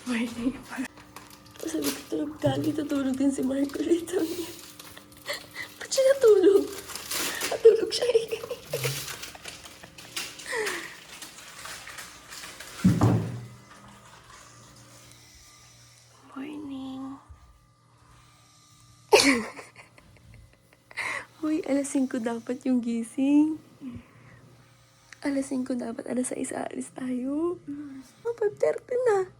Morning. Sabi ko tulog kagi, tutulog din si Marco rito. Ba't siya natulog? Natulog siya eh. Morning. Uy, alas 5 dapat yung gising. Alas 5 dapat, alas 6 aalis tayo. 5:30 na.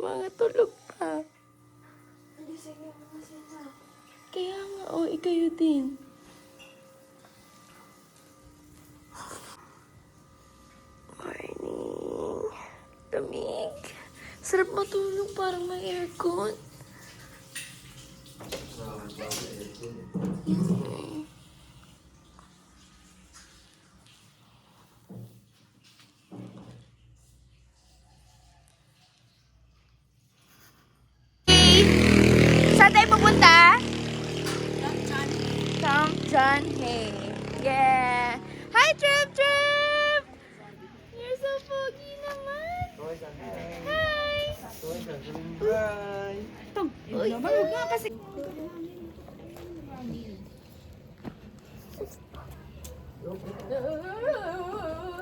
Mga tulog pa. Kaya nga, ikayo din. Morning. Lamig. Sarap matulog, parang may aircon. Saan tayo pupunta? Tom John Hay. Yeah. Hi, Trip Trip! You're so foggy naman. Hi! Uy, huwag nga kasi.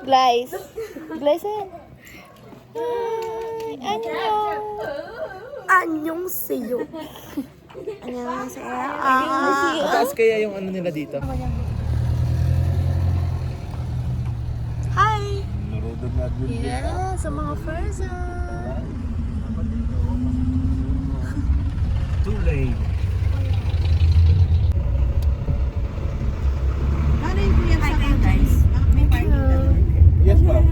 Glice. Glice yan. Hi! Annyeong! Anyong sa'yo. Anyong sa'yo. Taas kaya yung ano nila dito? Hi! Narudog na dun. Yeah, sa mga Ferza. Too late. Ano yung kuya sa guys? May party na. Yes, ma'am.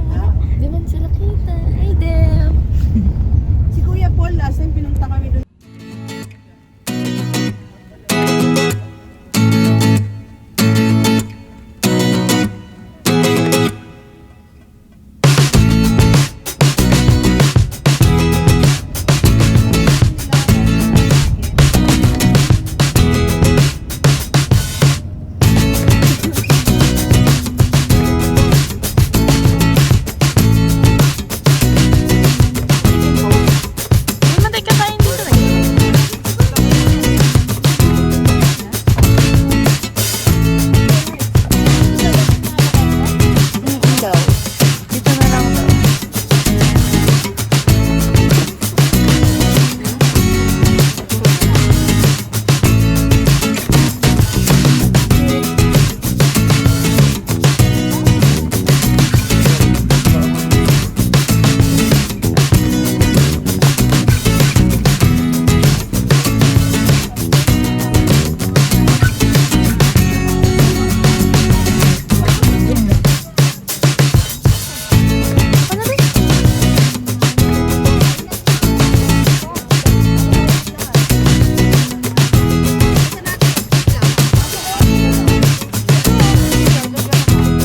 Di man sila kita. Hey, Dem. Si Kuya Paul, last time pinunta kami doon. Matay ka tayo dito eh. Daw. Dito na lang daw.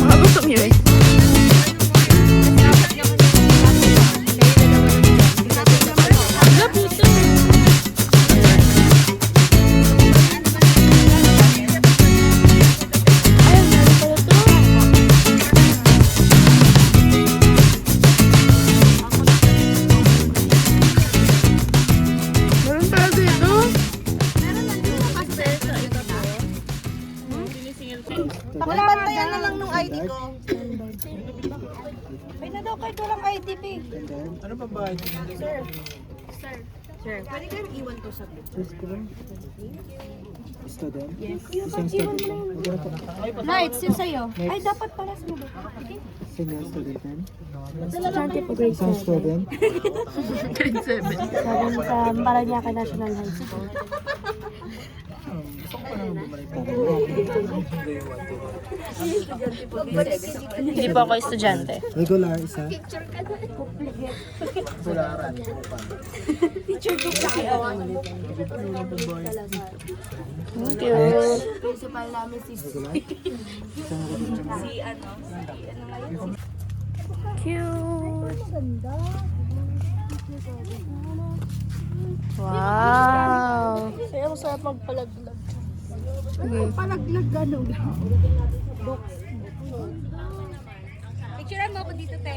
Baka gusto niyo eh. Ayun, meron pala to. Meron pala dito. Pakibantayan na lang nung ID ko. May na daw kahit walang ID, babe. Ano pa ba? Sir, pwede kayong iwan to sa group. Student? Yes. Isang student. Lights, yun sa'yo. Ay, dapat pala sa mga. Senior student yan? Estudyante po grade Isang 7. student? Grade 7. Sabi sa Parañaque National High School. Hindi po ako estudyante. Regular, isa? Regularan. Teacher ko kasi Thank you. principal namin si Cute. Wow. Kaya ako sa magpalaglag. Sige. Palaglag gano'n. Picture mo? ako dito, te.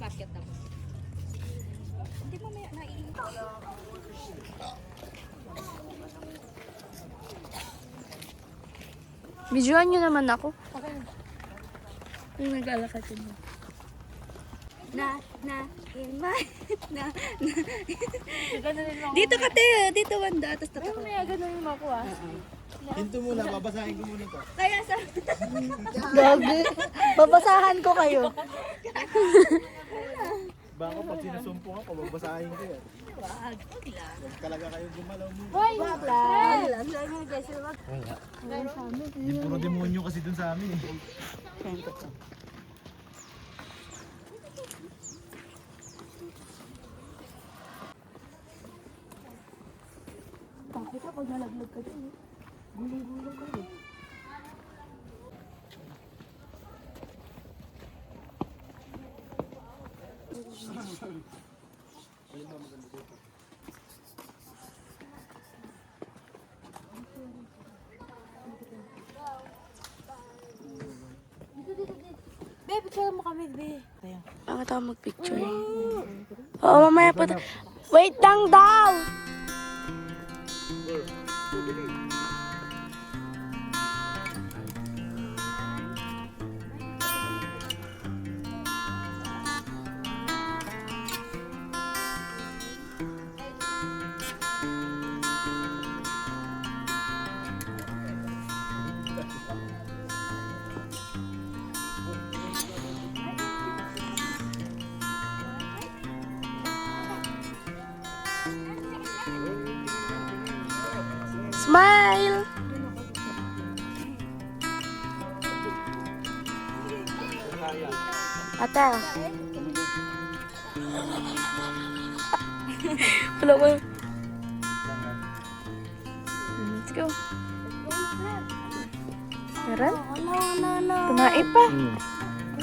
Basket ako. Hindi mo may naiinit. Videoan nyo naman ako. Yung nag-alakad yun. In my, Dito ka, te. Dito, Wanda. Tapos tatakot. May gano'n mo ako ah. Hinto muna, babasahin ko muna to. Kaya sa... Gagi. Babasahan ko kayo. Baka pag sinusumpo ako, babasahin ko yan. Wag Huwag talaga kayo gumalaw mo. Wag lang. Di puro demonyo kasi dun sa amin eh. Bakit ka pag nalaglag ka dun? Gulong-gulong ka dun. Be, picture mo kami, be. Bakit ako mag-picture? Oo, mamaya po. Wait lang daw! Smile! Ate. Wala ko. Let's go. Meron? Tumae pa.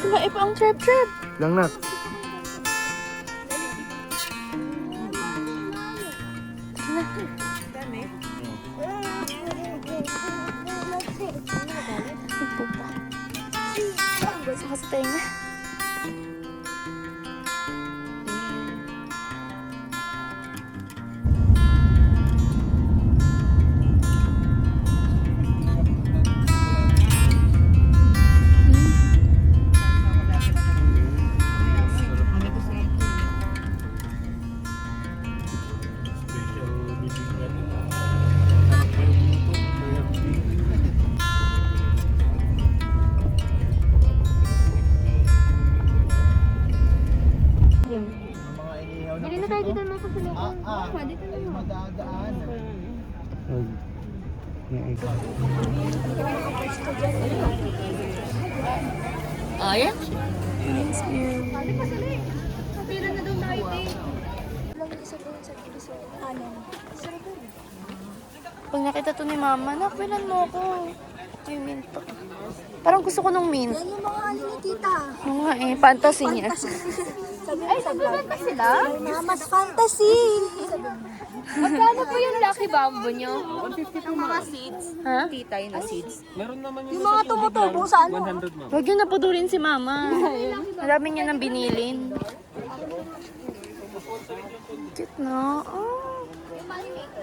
Tumae pa ang trap-trap. Lang na. Pupa. Gusto ka sa tenga. Mga inihaw na Hindi na tayo dito na sa silong. ay madadaan. Ayan. Thanks, Bill. Kapila na daw tayo, te. Pag nakita to ni Mama, nakbilan mo ako. May mint pa. Parang gusto ko nung mint. Yan yung mga ano ni tita. Oo nga eh, fantasy niya. Ay, nagbibenta sila? Mas fantasy. Magkano po yung Lucky Bamboo nyo? 150 po mga seeds. Ha? Tita yun na seeds. Yung mga tumutubo sa ano? 100 mo. Huwag yun napudulin si Mama. Marami niya nang binilin. Cute na. Oh.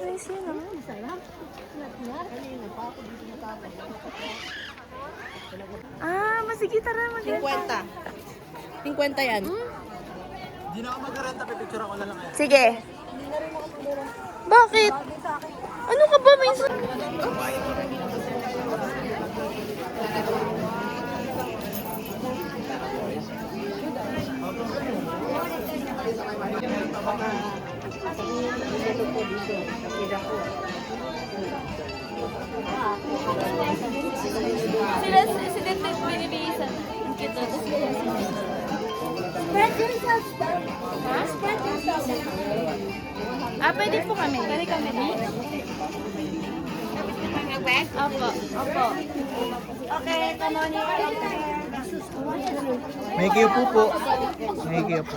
Nice yun ah. Ah, masige tara mag-renta. 50 yan. Hindi na ako mag-renta, pipicture ako na lang kaya. Sige. Bakit? Ano ka ba minsan? Sila si Detect binibisan. Ang cute na. Spread yourself down. Spread yourself down. Ah, pwede po kami. Pwede kami na. Opo. Opo. Okay, come on here. May kayo po. May kayo po.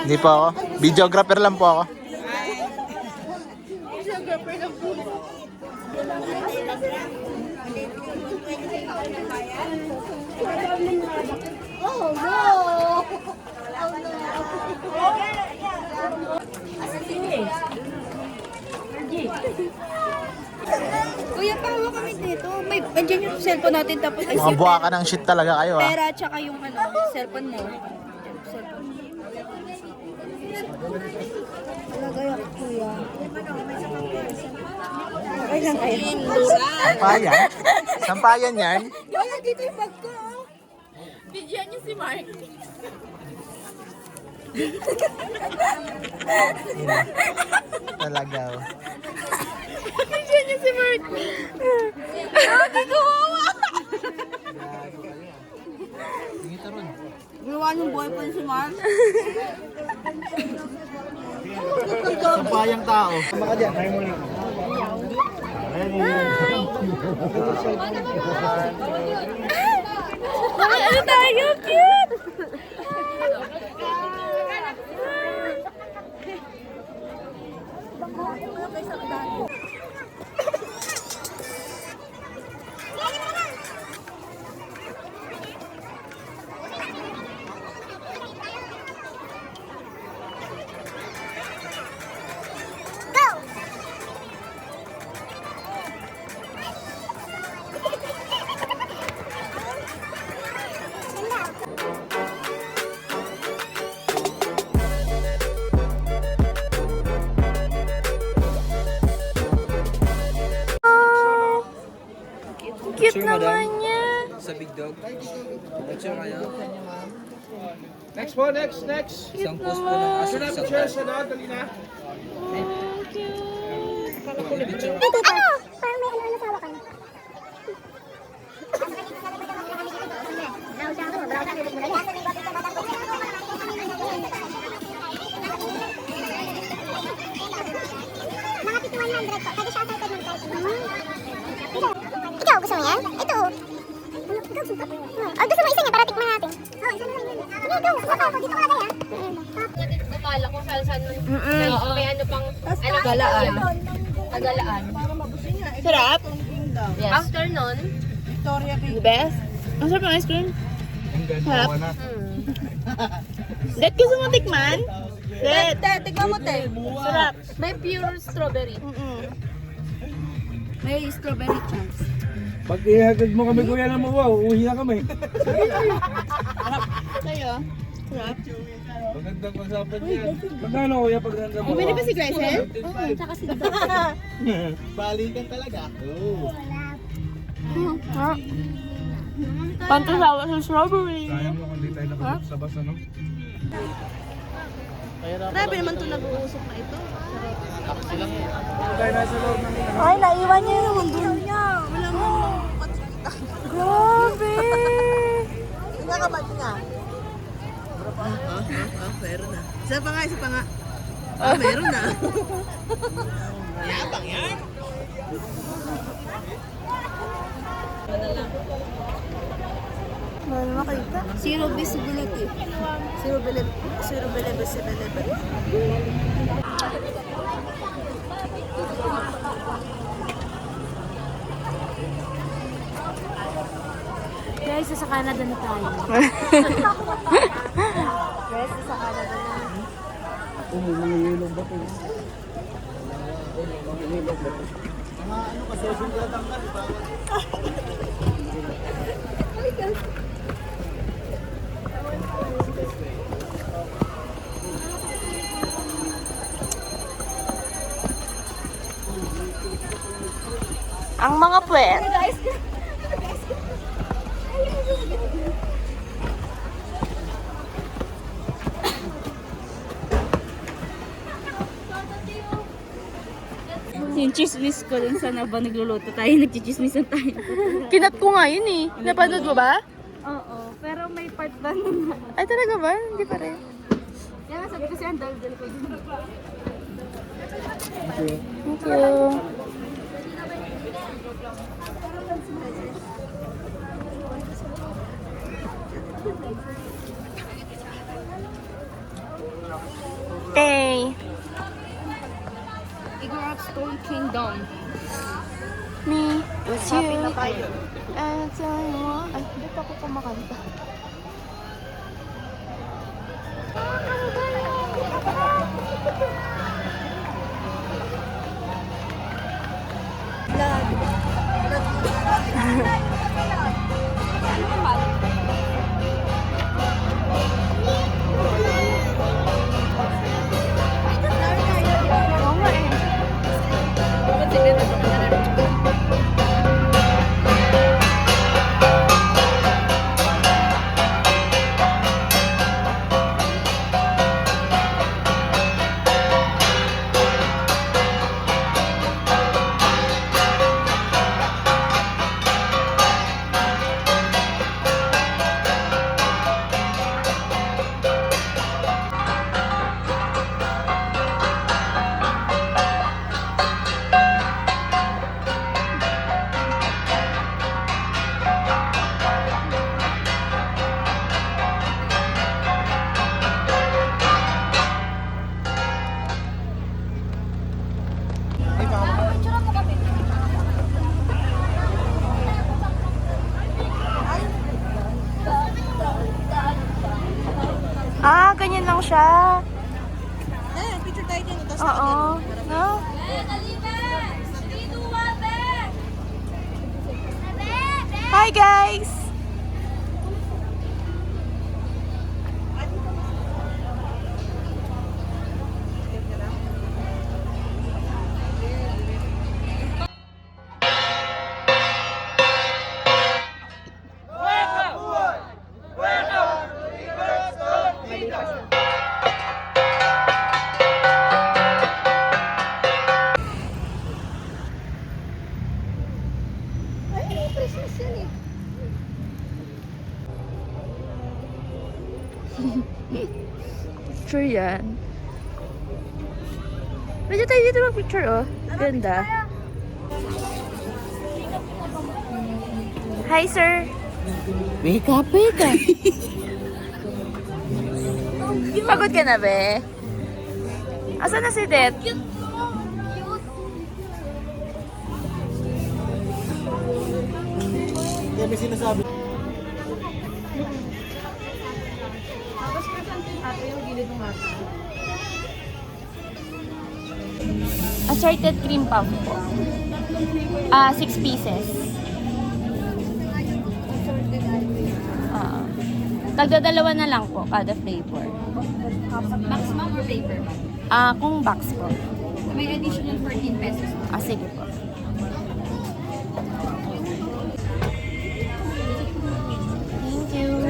Hindi po ako. Videographer lang po ako. Oh no! Kuya, pahawa kami dito. May, andyan yung cellphone natin tapos ay Mga buha ka ng shit talaga kayo ha. pera tsaka yung ano, cellphone mo. Cellphone. Talagay ako, kuya. Okay lang kayo. Sampayan? Sampayan yan? Kuya, dito yung bag ko. Bigyan niyo si Mark. Talaga oh. Bigyan niyo si Mark. Nagagawa. Ginawa niyong boyfriend si Mark. Sampayang tao. Ano tayo? Cute! Cute naman niya. Sa Big Dog. Picture kayo. Next po, next. Isang post po ng aso. Picture na, picture. Siya na, dali na. Picture. Ito pa. Parang may ano sa hawakan. Mga 5100 po. Pwede siya assorted ng type. Ikaw, gusto mo yan? Ito. Ikaw, gusto mo? Oh, gusto mo isa niya para tikman natin. Oh, isa na lang yun. Sige, go. Gusto ko. Dito ka lagay, Kumala kung saan may ano pang Galaan. agalaan. Sarap. Yes. After nun, The best. Ang sarap ng ice cream. Sarap. Det, gusto mo tikman? Det, tikman mo, te. Sarap. may pure strawberry. May strawberry chunks. Pag ihatid mo kami kuya na mo, uuwi na kami. Sa'yo? Sarap. Magandang usapan niya. Magkano kuya pagdanda mo? Bumili ba si Glycel? Balikan talaga. Oo. Pantasawa sa strawberry. Sayang mo kung di tayo nakapag sa bus, ano? Grabe naman ito nag-uusok na ito. Tayo nasa loob ng Ay, naiwan niya yung mundo niya. Wala mo. Grabe! Pinakamat niya. Meron na. Isa pa nga. Meron na. Yabang yan. Wala makita. Zero visibility. Zero visibility. Guys, sa Canada na tayo. Guys, sa Canada na. Ang mga puwet. Yung chismis ko dun sa naba nagluluto tayo, nagchichismisan tayo. Kinat ko nga yun eh. Napanood mo ba? Oo, pero may part ba nun? Ay, talaga ba? Hindi pa rin. Kaya nga sabi ko siya, ang dal-dal ko dun. Thank you. Hey. Igorot Stone Kingdom. Me. What's you? And tell you what? Ay, dito ako kumakanta. Ah, ganyan lang siya. Picture tayo dyan. Oo. No? Hi guys! Picture yan. Pwede tayo dito mag-picture, oh. Ganda. Hi, sir. Wake up, wake up. Pagod ka na, be? Asan na si Det? Kaya may sinasabi. Assorted cream puff po. 6 pieces. Tagdadalawa na lang po kada flavor. Maximum or paper? Kung box po. May additional 14 pesos. Sige po. Thank you.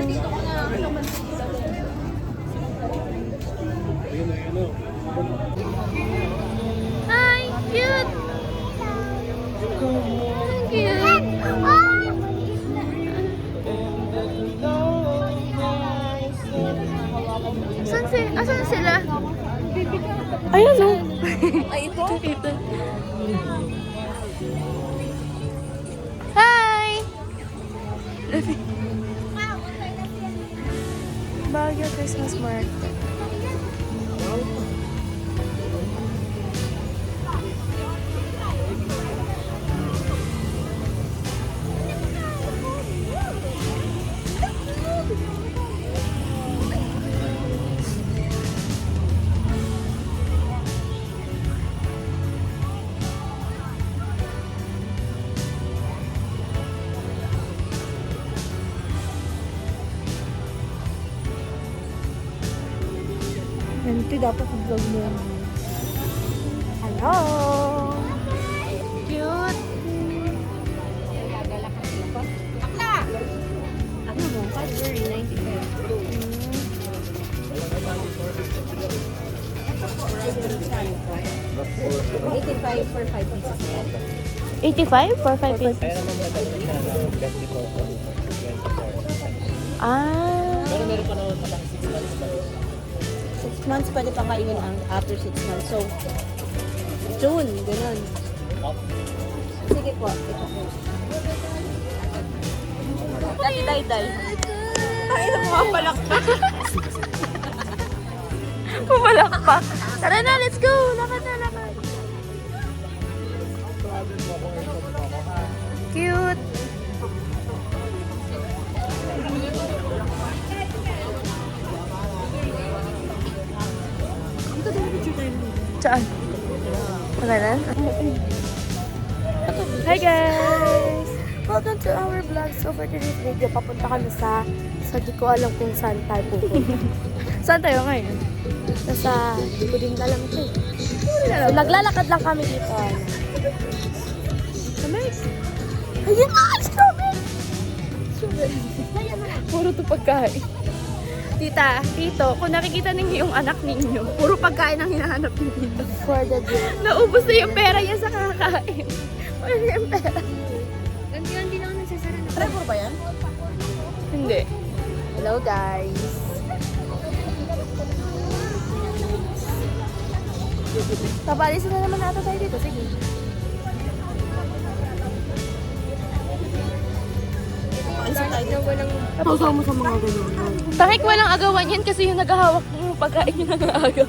Hi! Cute! Cute! Asan sila? Ayun o. Ay, ito. Hi! Baguio Christmas Market. Ganito dapat vlog mo yan. Hello! Cute! Delivery, 85 for 5 pieces. 85 for 5 pieces? Kaya naman maganda siya na just before po. 24. Ah. Pero meron pa naman parang 6 months pa. 6 months pwede pa kainin ang after 6 months. So, June, ganun. Sige po, ito po. Dati day-day. Ay, pumapalakpak. Pumalakpak. Tara na, let's go! Lakad na, lakad. Cute. Saan? Pangalan? Hi guys! Welcome to our vlog. So for today's video, papunta kami sa di ko alam kung saan tayo pupunta. Saan tayo ngayon? Di ko din alam ito eh. So, naglalakad lang kami dito. Ayan na! Strawberry! Strawberry. Puro to pagkain. Tita, tito, kung nakikita ninyo yung anak ninyo, puro pagkain ang hinahanap ninyo. For the day. Naubos na yung pera niya sa kakain. Wala na yung pera. Ganti-ganti lang nagsasara na. Trevor ba yan? Hindi. Hello guys. Papalisin na naman natin tayo dito. Sige. Pausaw mo sa mga ganyan. Takik walang agawan yan kasi yung naghahawak ng pagkain yung nag-aagaw.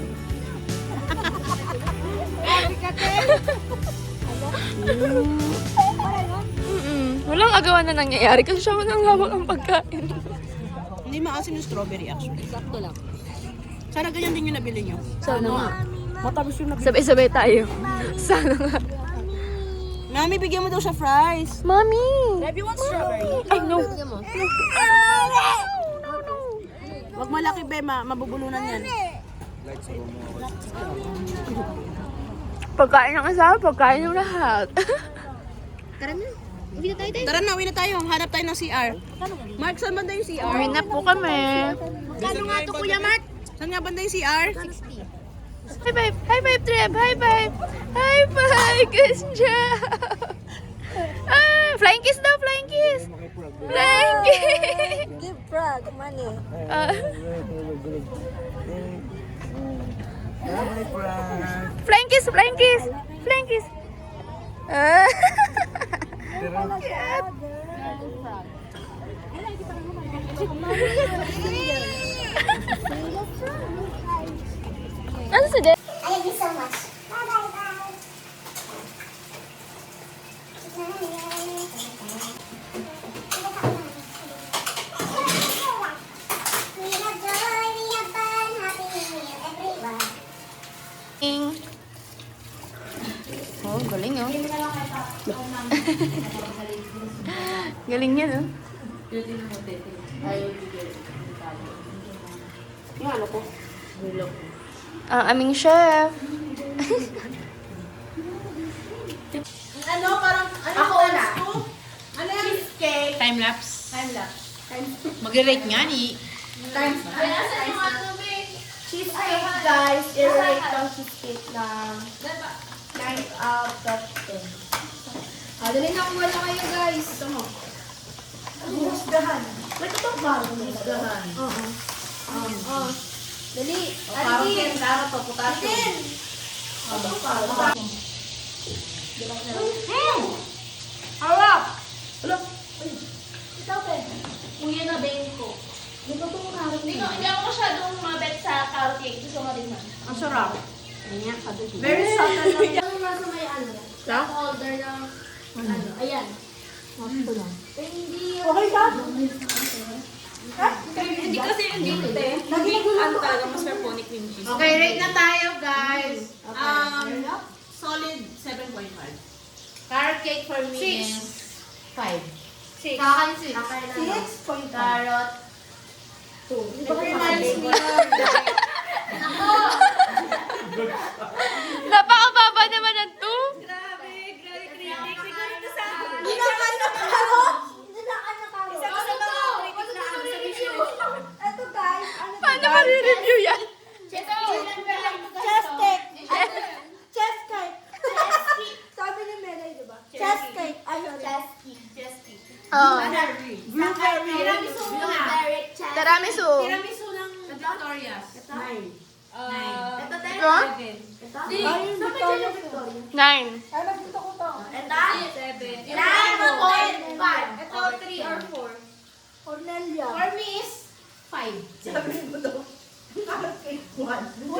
Walang agawan na nangyayari kasi siya man ang hawak ng pagkain. Hindi maasim yung strawberry actually. Sakto lang. Sana ganyan din yung nabili nyo. Sana nga. Matamis yung nabili. Sabay-sabay tayo. Sana nga. Mami, bigyan mo daw siya fries. Mami! Baby wants strawberry. Ay, no. Wag malaki, Bema. Mabubulunan yan. Pagkain ng asawa, pagkain ng lahat. Tara na. Uwi na tayo tayo. Tara na, uwi na tayo. Hanap tayo ng CR. Mark, saan banda yung CR? Uwi na po kami. Kano nga to, Kuya Mark? Saan nga banda yung CR? 60. High five! High five, Treb! High five! High five! Good job! Ah, flying kiss daw! Flying kiss! Flying kiss! Give frog money. Flying kiss! Flying kiss! Flying kiss! Ah. Ano sa de? I love you so much. Bye bye bye. We have joy, we have fun, happy new year everyone. Oh, galing oh. Galing niya, no? Yung ano ko? Ang aming chef. Ano, parang, ano ako na. Ano yung cheesecake? Time-lapse. Time-lapse. Mag-rate nga ni. Cheesecake, guys. I-rate ang cheesecake ng 9 out of 10. Dali na kung wala kayo guys. Ito mo. Husgahan. May totoo ba? Husgahan. Oo. Dali. Parang yan, karot o potassium. Harap! Kuya na bengko. Hindi ako masyadong mabet sa carrot cake. Gusto mo rin man. Ang sarap. Very subtle lang. Ano nasa may ano? Sa holder ng ano? Ayan. Hindi. Okay ka? Hindi kasi hindi te. Ano talaga, mas perponic yung cheese. Okay, rate na tayo, guys. Solid 7.5. Carrot cake for me is 5. Kakan 6. 6.5. Carrot. It reminds me of... Napakababa naman ng 2. Hinakan na karot! Isa ko sa mga kritik na ano sa mission. Paano ma-review yan? Chest cake. Chest cake. Chest cake. Sabi ni Melay, di ba? Chest cake. Ayun. Chest cake. Oh. Blueberry. Tiramisu muna. Tiramisu. Tiramisu ng Victoria's. 9. Ito, 10. Ito? Ayun, Victoria. 9. Ay, nagpunta ko to. Ito? 7. 9 or 5. Ito, 3 or 4. Cornelia. For me is 5. Sabi mo daw. Carrot cake 1. Hindi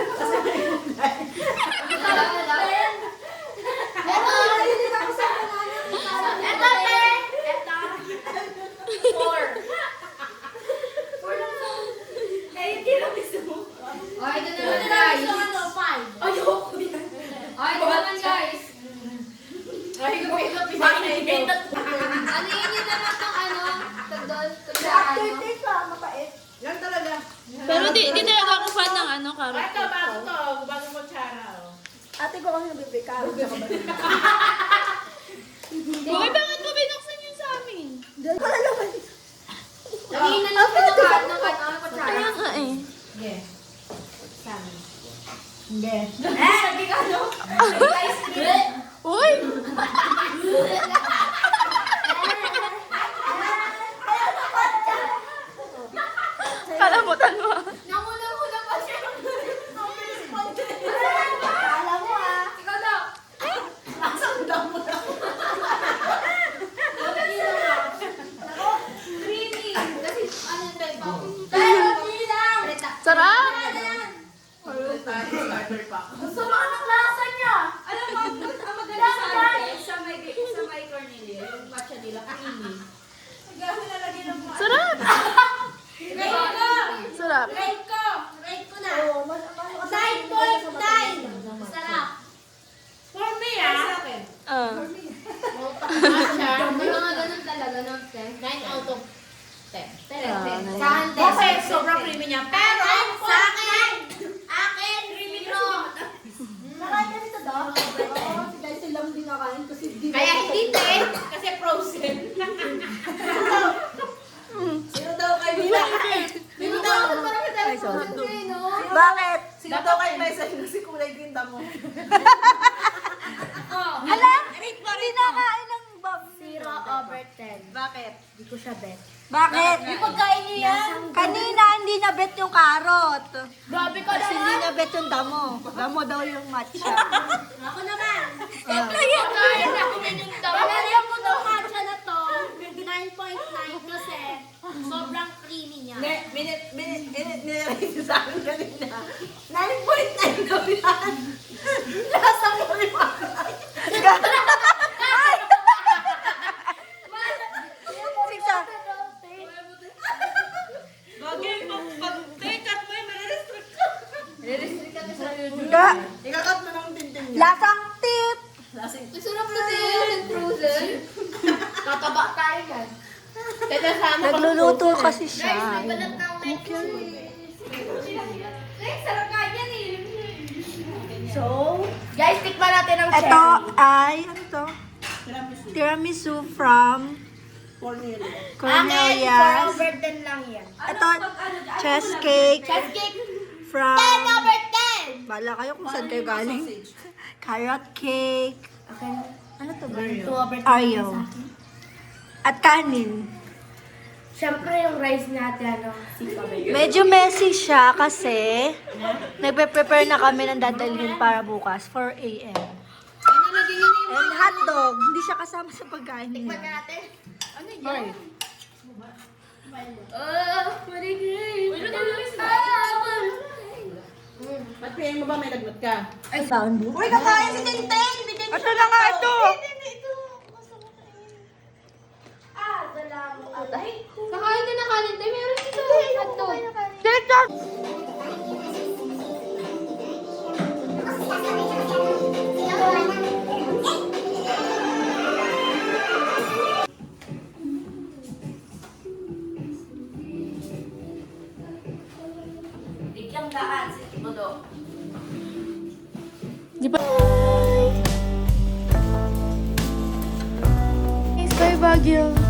na ako sa banana. Ito, 10. Ito, 4. 4 lang ito. Eh, tiramisu. O, ito naman guys. Ito naman 5. Ayoko yan. O, ito naman guys. Ay, gabi-gabi. Ano yun yun naman itong ano? Tagdol? After cake ka, mapait. Yan talaga. Pero di talaga ako fan ng ano, carrot. Ito, bago to. Bagong kutsara. Ate ko kasi nabibig carrot tsaka banana. Uy, bakit mo binuksan yun sa amin? Wala naman. Kanina lang pinukaan ng kutsara. Kaya nga eh. Sige. Hindi. Sabi ka ano? Ice cream. Uy! Kalamutan mo. Nangulang-ulang pa siya. Alam mo ah. Ikaw daw. Creamy. Kasi ano yung type ako? Sarap! Gusto mo anong lasa niya? Alam mo, ang maganda sa akin, sa may Cornelia, yung matcha nila, creamy. Sarap! Rate ko! Sarap. Rate ko! Rate ko na! Oo, mas ano kasi 9.9! Masarap. For me, ah. Matcha. May mga ganun talaga, no? 9 out of 10. Sa akin, kasi sobrang creamy niya. Pero, sa akin, creamy ro. Nakain ka nito daw? Oo, si guys silang din nakain kasi di Kaya hindi 10, kasi frozen. Sino daw kayo nakain? Sino daw? Marami tayo frozen eh, no? Bakit? Sino daw kayo may sa kasi kulay green damo? Ala, hindi nakain ng Bob. 0 over 10. Bakit? Hindi ko siya bet. Bakit? Yung pagkain niyo yan. Kanina hindi na bet yung carrot. Grabe ka Kasi hindi naman. na bet yung damo. Damo daw yung matcha. Ako naman. Pagkain ako din yung dami. Alam ko daw matcha na to. 9.9 kasi sobrang creamy niya. Nilagay sa akin kanina. 9.9 daw yan. Nasa mo yung ikakat mo ng tintin niya. Lasang tip. Masarap na din yung frozen. Tataba tayo yan. Nagluluto kasi siya. May balat ng Guys, sarap nga yan eh. So, guys, tikman natin ang Ito ay, ano to? Tiramisu from Cornelia's. 4 over 10 lang yan. Ito, chest cake Chest cake, from... 10 over 10! Bala kayo kung saan kayo galing. Carrot cake. Ano to ba? 2 over 10. Oreo. At kanin. Siyempre yung rice natin, ano, sikabe. Medyo messy siya kasi nagpe-prepare na kami ng dadalhin para bukas, 4 a.m. Ano na din yun yung And hotdog, hindi siya kasama sa pagkain tikman niya. natin? Ano yun? Maligay. Ba't piyain mo ba may lagnat ka? I found it. Uy, kakain si Tintin! Ito na nga ito! Kakain ka na kanin tayo. Meron dito. Hotdog. Dito! Bigyang daan si Tibodo. Di ba? Bye, Baguio.